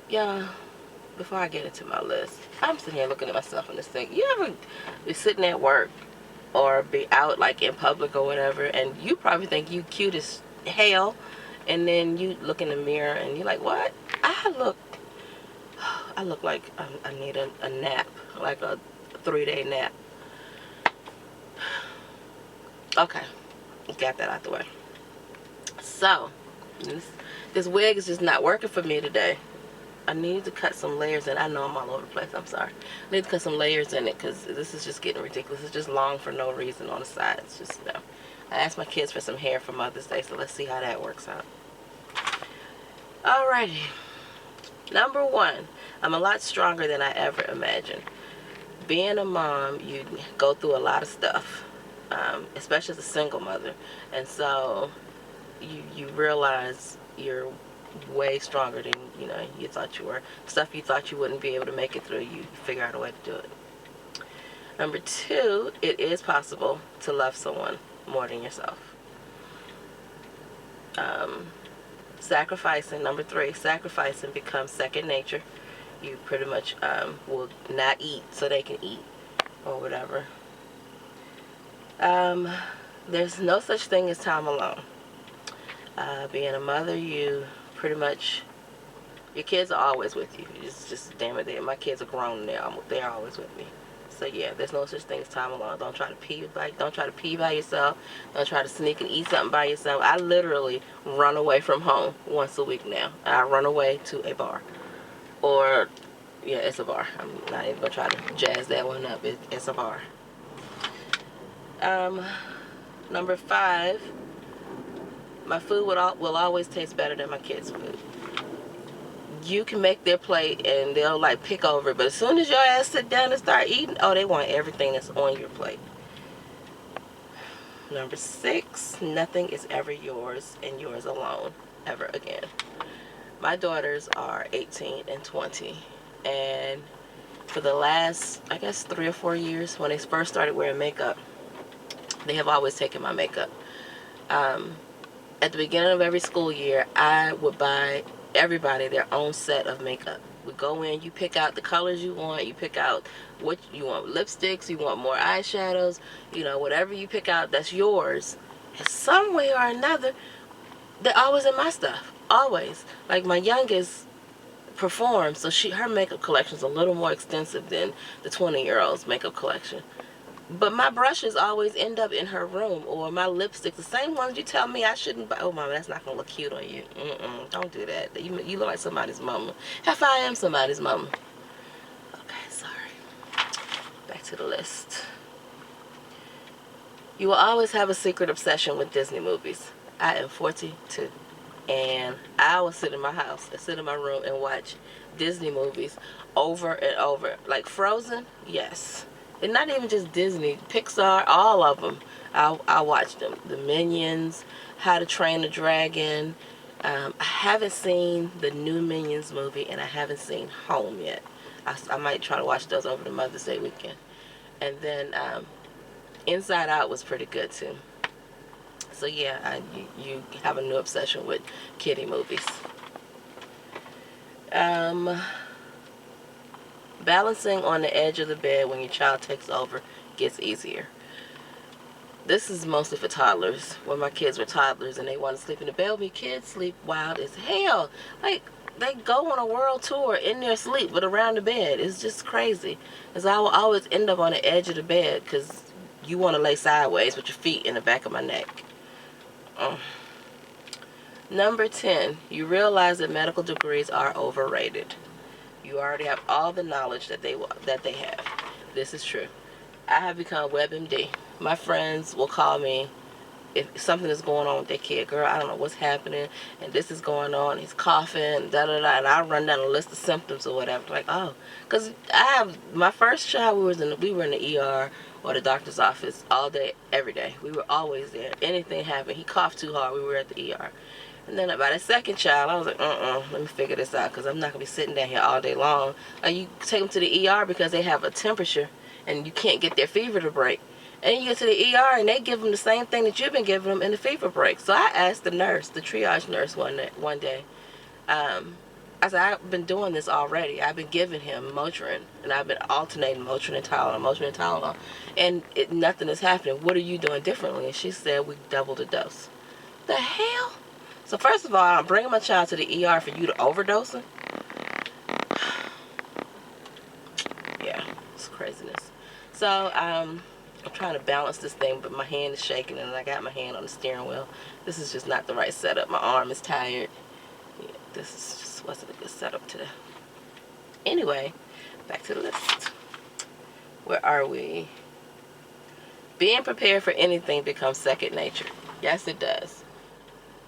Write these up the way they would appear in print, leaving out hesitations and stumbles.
Yeah, before I get into my list, I'm sitting here looking at myself in this thing. You ever be sitting at work or be out like in public or whatever, and you probably think you cute as hell, and then you look in the mirror and you're like, what? I look, I look like I need a nap, like a 3-day nap. Okay, got that out the way. So, this wig is just not working for me today. I need to cut some layers in. I know I'm all over the place. I'm sorry. I need to cut some layers in it because this is just getting ridiculous. It's just long for no reason on the side. It's just, no. I asked my kids for some hair for Mother's Day, so let's see how that works out. Alrighty. Number one, I'm a lot stronger than I ever imagined. Being a mom, you go through a lot of stuff, especially as a single mother. And so you realize you're way stronger than you thought you were. Stuff you thought you wouldn't be able to make it through, you figure out a way to do it. Number two, it is possible to love someone more than yourself. Sacrificing, number three, sacrificing becomes second nature. You pretty much will not eat so they can eat or whatever. There's no such thing as time alone. Being a mother, you pretty much, your kids are always with you. It's just damn it, my kids are grown now. They're always with me. So yeah, there's no such thing as time alone. Don't try to pee by yourself. Don't try to sneak and eat something by yourself. I literally run away from home once a week now. I run away to a bar, or yeah, it's a bar. I'm not even gonna try to jazz that one up. It's a bar. Number five, my food will always taste better than my kids' food. You can make their plate and they'll like pick over it, but as soon as your ass sit down and start eating, oh, they want everything that's on your plate. Number six, nothing is ever yours and yours alone, ever again. My daughters are 18 and 20, and for the last, I guess, 3 or 4 years, when they first started wearing makeup, they have always taken my makeup. At the beginning of every school year, I would buy everybody their own set of makeup. We go in, you pick out the colors you want, you pick out what you want, lipsticks, you want more eyeshadows, whatever you pick out, that's yours. And some way or another, they're always in my stuff, always. Like my youngest performs, so her makeup collection is a little more extensive than the 20-year-old's makeup collection. But my brushes always end up in her room, or my lipsticks, the same ones you tell me I shouldn't buy. Oh, mama, that's not going to look cute on you. Don't do that. You look like somebody's mama. Half I am somebody's mama. Okay, sorry. Back to the list. You will always have a secret obsession with Disney movies. I am 42, and I will sit in my house, sit in my room, and watch Disney movies over and over. Like Frozen, yes. And not even just Disney, Pixar, all of them. I watch them. The Minions, How to Train a Dragon. I haven't seen the new Minions movie, and I haven't seen Home yet. I might try to watch those over the Mother's Day weekend. And then Inside Out was pretty good too. So yeah, you have a new obsession with kiddie movies. Balancing on the edge of the bed when your child takes over gets easier. This is mostly for toddlers. When my kids were toddlers and they want to sleep in the bed with me, kids sleep wild as hell. Like, they go on a world tour in their sleep, but around the bed. It's just crazy. Because I will always end up on the edge of the bed because you want to lay sideways with your feet in the back of my neck. Number 10, you realize that medical degrees are overrated. You already have all the knowledge that they have. This is true. I have become WebMD. My friends will call me if something is going on with their kid. Girl, I don't know what's happening, and this is going on. He's coughing, da da da, and I run down a list of symptoms or whatever. Like, oh, because I have my first child. We were in the ER or the doctor's office all day, every day. We were always there. Anything happened, he coughed too hard, we were at the ER. And then about the second child, I was like, let me figure this out because I'm not going to be sitting down here all day long. You take them to the ER because they have a temperature and you can't get their fever to break. And you get to the ER and they give them the same thing that you've been giving them and the fever breaks. So I asked the nurse, the triage nurse one day, I said, I've been doing this already. I've been giving him Motrin, and I've been alternating Motrin and Tylenol, Motrin and Tylenol, and nothing is happening. What are you doing differently? And she said, we doubled the dose. The hell? So first of all, I'm bringing my child to the ER for you to overdose him? Yeah, it's craziness. So, I'm trying to balance this thing, but my hand is shaking, and I got my hand on the steering wheel. This is just not the right setup. My arm is tired. Yeah, just wasn't a good setup today. Anyway, back to the list. Where are we? Being prepared for anything becomes second nature. Yes, it does.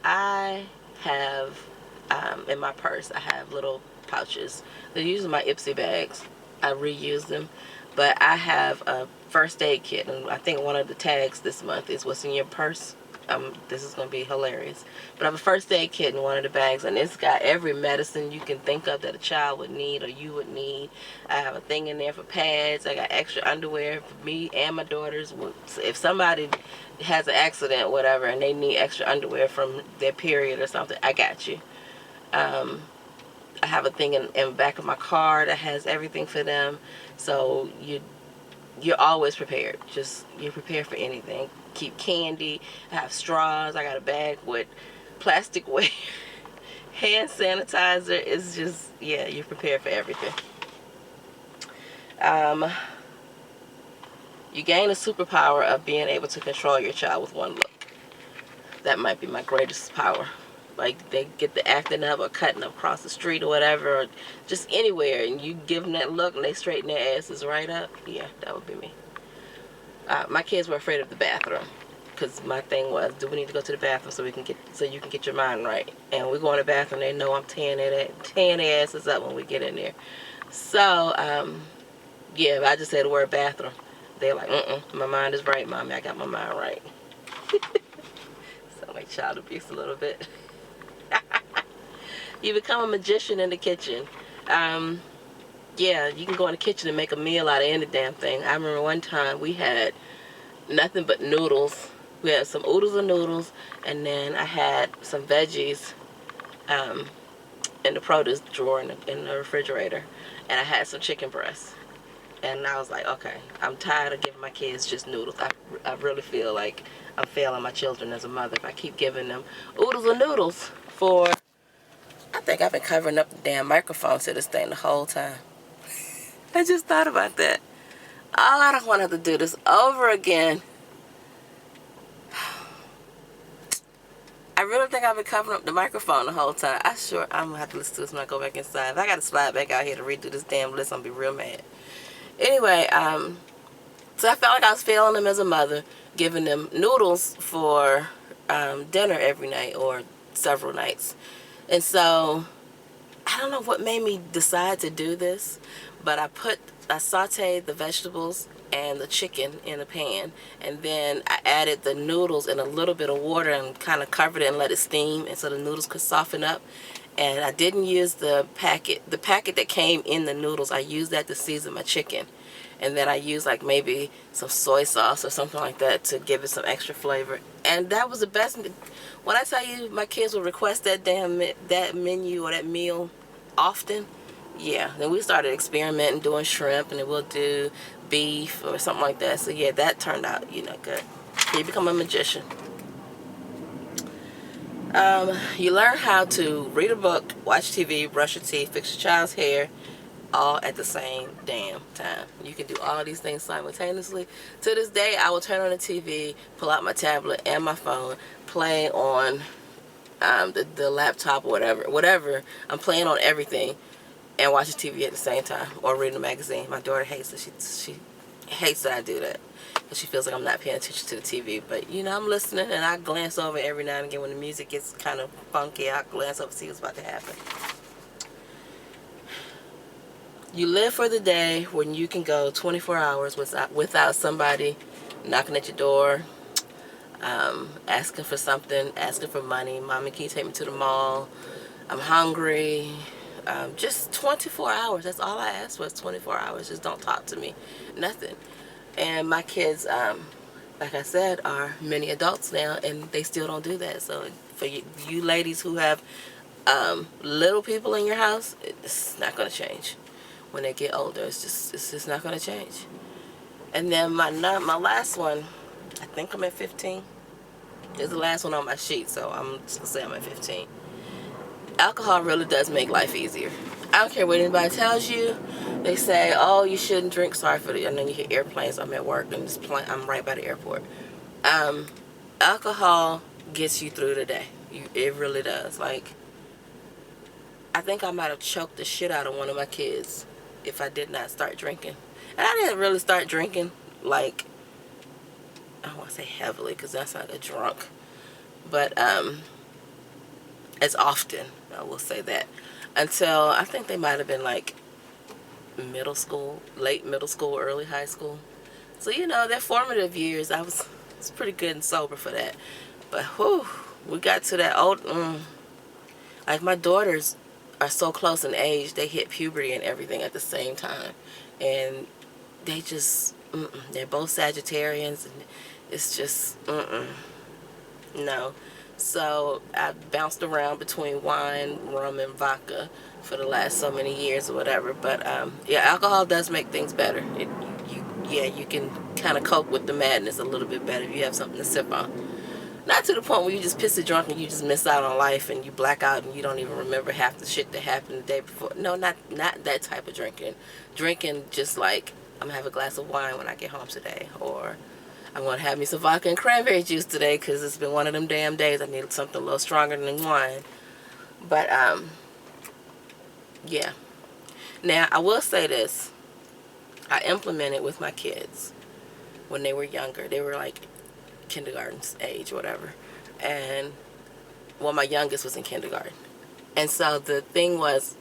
I have, in my purse, I have little pouches. They're usually my Ipsy bags. I reuse them. But I have a first aid kit, and I think one of the tags this month is what's in your purse. This is going to be hilarious. But I have a first aid kit in one of the bags, and it's got every medicine you can think of that a child would need or you would need. I have a thing in there for pads. I got extra underwear for me and my daughters. If somebody has an accident or whatever and they need extra underwear from their period or something, I got you. I have a thing in the back of my car that has everything for them. So you're always prepared. You're prepared for anything. Keep candy. I have straws. I got a bag with plasticware. Hand sanitizer. It's just, yeah, you're prepared for everything. You gain a superpower of being able to control your child with one look. That might be my greatest power. Like, they get the acting up or cutting up across the street or whatever, or just anywhere, and you give them that look and they straighten their asses right up. Yeah, that would be me. My kids were afraid of the bathroom, because my thing was, do we need to go to the bathroom so you can get your mind right? And we go in the bathroom, they know I'm tearing their asses up when we get in there. So, yeah, I just said the word bathroom. They're like, my mind is right, Mommy. I got my mind right. Sound like child abuse a little bit. You become a magician in the kitchen. Yeah, you can go in the kitchen and make a meal out of any damn thing. I remember one time we had nothing but noodles. We had some oodles of noodles, and then I had some veggies in the produce drawer in the refrigerator, and I had some chicken breasts. And I was like, okay, I'm tired of giving my kids just noodles. I really feel like I'm failing my children as a mother if I keep giving them oodles of noodles for... I think I've been covering up the damn microphone to this thing the whole time. I just thought about that. Oh, I don't want to have to do this over again. I really think I've been covering up the microphone the whole time. I'm going to have to listen to this when I go back inside. If I got to slide back out here to redo this damn list, I'm going to be real mad. Anyway, so I felt like I was failing them as a mother, giving them noodles for dinner every night or several nights. And so, I don't know what made me decide to do this, but I sauteed the vegetables and the chicken in a pan, and then I added the noodles in a little bit of water and kind of covered it and let it steam, and so the noodles could soften up. And I didn't use the packet that came in the noodles. I used that to season my chicken. And then I used like maybe some soy sauce or something like that to give it some extra flavor. And that was the best. When I tell you my kids will request that menu or that meal often, yeah. Then we started experimenting, doing shrimp, and then we'll do beef or something like that. So yeah, that turned out, good. You become a magician. You learn how to read a book, watch TV, brush your teeth, fix your child's hair, all at the same damn time. You can do all these things simultaneously. To this day, I will turn on the TV, pull out my tablet and my phone, play on the laptop or whatever. I'm playing on everything and watch the TV at the same time or reading a magazine. My daughter hates it. She hates that I do that. She feels like I'm not paying attention to the TV. But, I'm listening, and I glance over every now and again when the music gets kind of funky. I glance over to see what's about to happen. You live for the day when you can go 24 hours without somebody knocking at your door, asking for something, asking for money. Mommy, can you take me to the mall? I'm hungry. Just 24 hours. That's all I asked for is 24 hours. Just don't talk to me. Nothing. And my kids, like I said, are many adults now, and they still don't do that. So for you ladies who have Little people in your house, it's not going to change. When they get older, it's just not going to change. And then my last one, I think I'm at 15. It's the last one on my sheet, so I'm just going to say I'm at 15. Alcohol really does make life easier. I don't care what anybody tells you. They say, oh, you shouldn't drink. Sorry for the, and then you hear airplanes. I'm at work and I'm right by the airport. Alcohol gets you through the day. It really does. Like, I think I might have choked the shit out of one of my kids if I did not start drinking. And I didn't really start drinking, like, I don't want to say heavily because that's not a drunk. But as often, I will say that. Until I think they might have been like middle school, late middle school, early high school. So, you know, their formative years, I was pretty good and sober for that. But, whew, we got to that old, like my daughters are so close in age, they hit puberty and everything at the same time. And they just, they're both Sagittarians, and it's just, no. So I bounced around between wine, rum, and vodka for the last so many years or whatever. But yeah, alcohol does make things better. You can kind of cope with the madness a little bit better if you have something to sip on. Not to the point where you just pissy drunk and you just miss out on life and you black out and you don't even remember half the shit that happened the day before. No, not that type of drinking. Drinking just like, I'm going to have a glass of wine when I get home today, or I'm going to have me some vodka and cranberry juice today because it's been one of them damn days. I needed something a little stronger than wine. But, yeah. Now, I will say this. I implemented with my kids when they were younger. They were like kindergarten age or whatever. And, well, my youngest was in kindergarten. And so the thing was,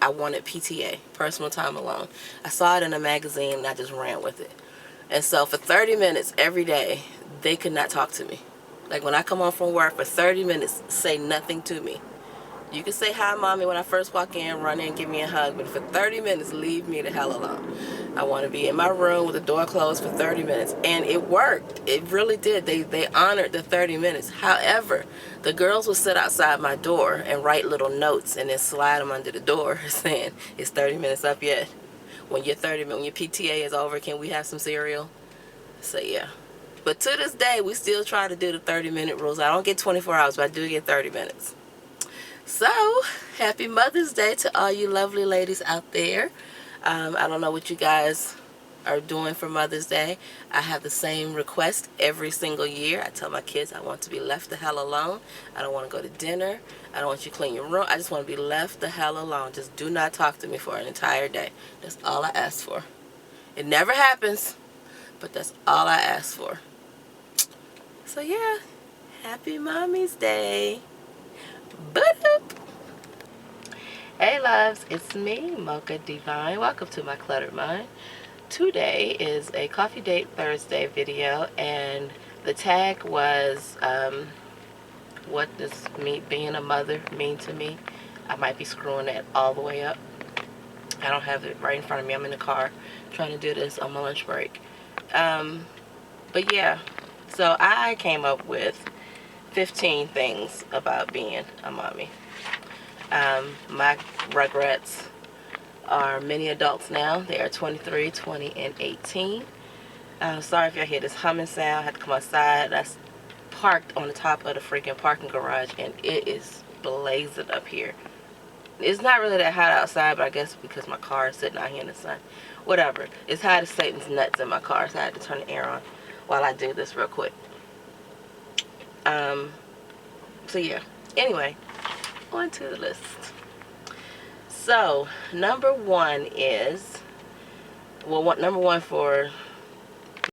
I wanted PTA, personal time alone. I saw it in a magazine and I just ran with it. And so for 30 minutes every day, they could not talk to me. Like when I come home from work, for 30 minutes, say nothing to me. You can say hi, mommy, when I first walk in, run in, give me a hug. But for 30 minutes, leave me the hell alone. I want to be in my room with the door closed for 30 minutes. And it worked. It really did. They honored the 30 minutes. However, the girls would sit outside my door and write little notes and then slide them under the door saying, it's 30 minutes up yet. When your PTA is over, can we have some cereal? So, yeah. But to this day, we still try to do the 30-minute rules. I don't get 24 hours, but I do get 30 minutes. So, happy Mother's Day to all you lovely ladies out there. I don't know what you guys are doing for Mother's Day. I have the same request every single year. I tell my kids I want to be left the hell alone. I don't want to go to dinner. I don't want you to clean your room. I just want to be left the hell alone. Just do not talk to me for an entire day. That's all I ask for. It never happens, but that's all I ask for. So yeah, happy Mommy's Day. Boop. Hey loves, it's me, Mocha Divine. Welcome to my cluttered mind. Today is a Coffee Date Thursday video, and the tag was what does being a mother mean to me. I might be screwing that all the way up. I don't have it right in front of me. I'm in the car trying to do this on my lunch break. But yeah, so I came up with 15 things about being a mommy. My regrets are many adults now. They are 23, 20, and 18. Sorry if y'all hear this humming sound. I had to come outside. That's parked on the top of the freaking parking garage, and it is blazing up here. It's not really that hot outside, but I guess because my car is sitting out here in the sun. Whatever. It's hot as Satan's nuts in my car, so I had to turn the air on while I do this real quick. So yeah. Anyway, on to the list. So, number one is, well, number one for